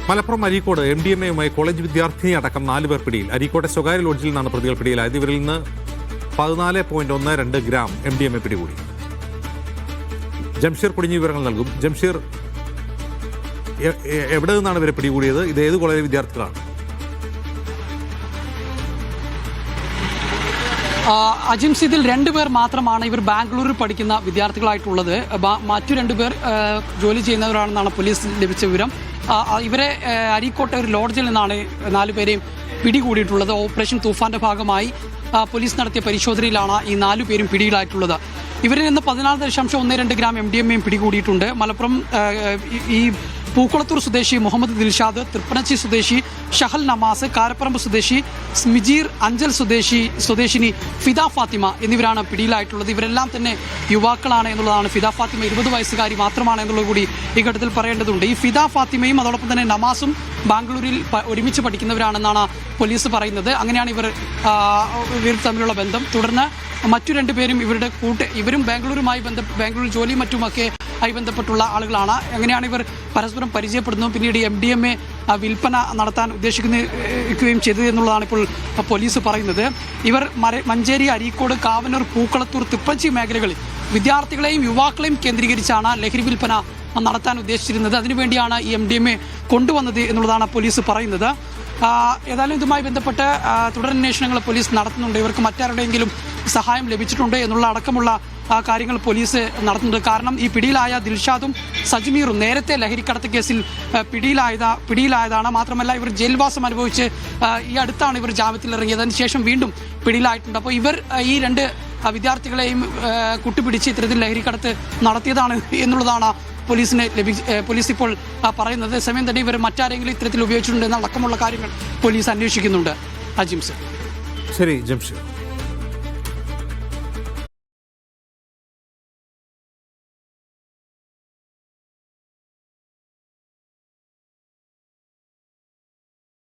Malappuram Areekode MDMA-യുമായി college വിദ്യാർത്ഥിനി അടക്കം 4 പേർ പിടിയിൽ. അരീക്കോട്ടെ സ്വകാര്യ ലോഡ്ജിൽ നിന്നാണ് പ്രതികൾ പിടിയിലായത്. ഇവരിൽ നിന്ന് 14.12 ഗ്രാം MDMA പിടികൂടി. ജംഷീർ കുടിഞ്ഞ വിവരങ്ങൾ നൽകും. ജംഷീർ, എവിടെ നിന്നാണ് ഇവരെ പിടികൂടിയത്? ഇത് ഏത് കോളേജ് വിദ്യാർത്ഥികളാണ്? അജിംസ്, ഇതിൽ 2 പേർ മാത്രമാണ് ഇവർ ബാംഗ്ലൂരിൽ പഠിക്കുന്ന വിദ്യാർത്ഥികളായിട്ടുള്ളത്. മറ്റു 2 പേർ ജോലി ചെയ്യുന്നവരാണെന്നാണ് പോലീസ് ലഭിച്ച വിവരം. ഇവരെ അരീക്കോട്ടെ ഒരു ലോഡ്ജിൽ നിന്നാണ് 4 പേരെയും പിടികൂടിയിട്ടുള്ളത്. ഓപ്പറേഷൻ തൂഫാന്റെ ഭാഗമായി പോലീസ് നടത്തിയ പരിശോധനയിലാണ് ഈ 4 പേരും പിടിയിലായിട്ടുള്ളത്. ഇവരിൽ നിന്ന് 14.12 ഗ്രാം MDMA പിടികൂടിയിട്ടുണ്ട്. മലപ്പുറം ഈ പൂക്കുളത്തൂർ സ്വദേശി മുഹമ്മദ് ദിൽഷാദ്, തൃപ്പനച്ചി സ്വദേശി ഷഹൽ നമാസ്, കാരപ്പറമ്പ് സ്വദേശി സ്മിജീർ, അഞ്ചൽ സ്വദേശിനി ഫിദ ഫാത്തിമ എന്നിവരാണ് പിടിയിലായിട്ടുള്ളത്. ഇവരെല്ലാം തന്നെ യുവാക്കളാണ് എന്നുള്ളതാണ്. ഫിദ ഫാത്തിമ 20 വയസ്സുകാരി മാത്രമാണ് എന്നുള്ളത് കൂടി ഈ ഘട്ടത്തിൽ പറയേണ്ടതുണ്ട്. ഈ ഫിദ ഫാത്തിമയും അതോടൊപ്പം തന്നെ നമാസും ബാംഗ്ലൂരിൽ ഒരുമിച്ച് പഠിക്കുന്നവരാണെന്നാണ് പോലീസ് പറയുന്നത്. അങ്ങനെയാണ് ഇവർ തമ്മിലുള്ള ബന്ധം. തുടർന്ന് മറ്റു 2 പേരും ഇവരും ബാംഗ്ലൂരിൽ ജോലിയും മറ്റുമൊക്കെ ആയി ബന്ധപ്പെട്ടുള്ള ആളുകളാണ്. അങ്ങനെയാണ് ഇവർ പരസ്പരം പരിചയപ്പെടുന്നതും പിന്നീട് MDMA വിൽപ്പന നടത്താൻ ഉദ്ദേശിക്കുകയും ചെയ്തത് എന്നുള്ളതാണ് ഇപ്പോൾ പോലീസ് പറയുന്നത്. ഇവർ മഞ്ചേരി, അരീക്കോട്, കാവനൂർ, പൂക്കളത്തൂർ, തിപ്പച്ചി മേഖലകളിൽ വിദ്യാർത്ഥികളെയും യുവാക്കളെയും കേന്ദ്രീകരിച്ചാണ് ലഹരി വിൽപ്പന നടത്താൻ ഉദ്ദേശിച്ചിരുന്നത്. അതിനുവേണ്ടിയാണ് ഈ MDMA കൊണ്ടുവന്നത് എന്നുള്ളതാണ് പോലീസ് പറയുന്നത്. ഏതായാലും ഇതുമായി ബന്ധപ്പെട്ട് തുടരന്വേഷണങ്ങൾ പോലീസ് നടത്തുന്നുണ്ട്. ഇവർക്ക് മറ്റാരുടെയെങ്കിലും സഹായം ലഭിച്ചിട്ടുണ്ട് എന്നുള്ള അടക്കമുള്ള കാര്യങ്ങൾ പോലീസ് നടത്തുന്നുണ്ട്. കാരണം ഈ പിടിയിലായ ദിൽഷാദും സജ്മീറും നേരത്തെ ലഹരിക്കടത്ത് കേസിൽ പിടിയിലായതാണ്. മാത്രമല്ല ഇവർ ജയിൽവാസം അനുഭവിച്ച് ഈ അടുത്താണ് ഇവർ ജാമ്യത്തിൽ ഇറങ്ങിയത്. അതിനുശേഷം വീണ്ടും പിടിയിലായിട്ടുണ്ട്. അപ്പോൾ ഇവർ ഈ 2 വിദ്യാർത്ഥികളെയും കൂട്ടുപിടിച്ച് ഇത്തരത്തിൽ ലഹരിക്കടത്ത് നടത്തിയതാണ് എന്നുള്ളതാണ് പോലീസ് ഇപ്പോൾ പറയുന്നത്. സമയം തന്നെ ഇവർ മറ്റാരെങ്കിലും ഇത്തരത്തിൽ ഉപയോഗിച്ചിട്ടുണ്ട് എന്നടക്കമുള്ള കാര്യങ്ങൾ പോലീസ് അന്വേഷിക്കുന്നുണ്ട്. അജിംസ്. ശരി ജംഷീർ.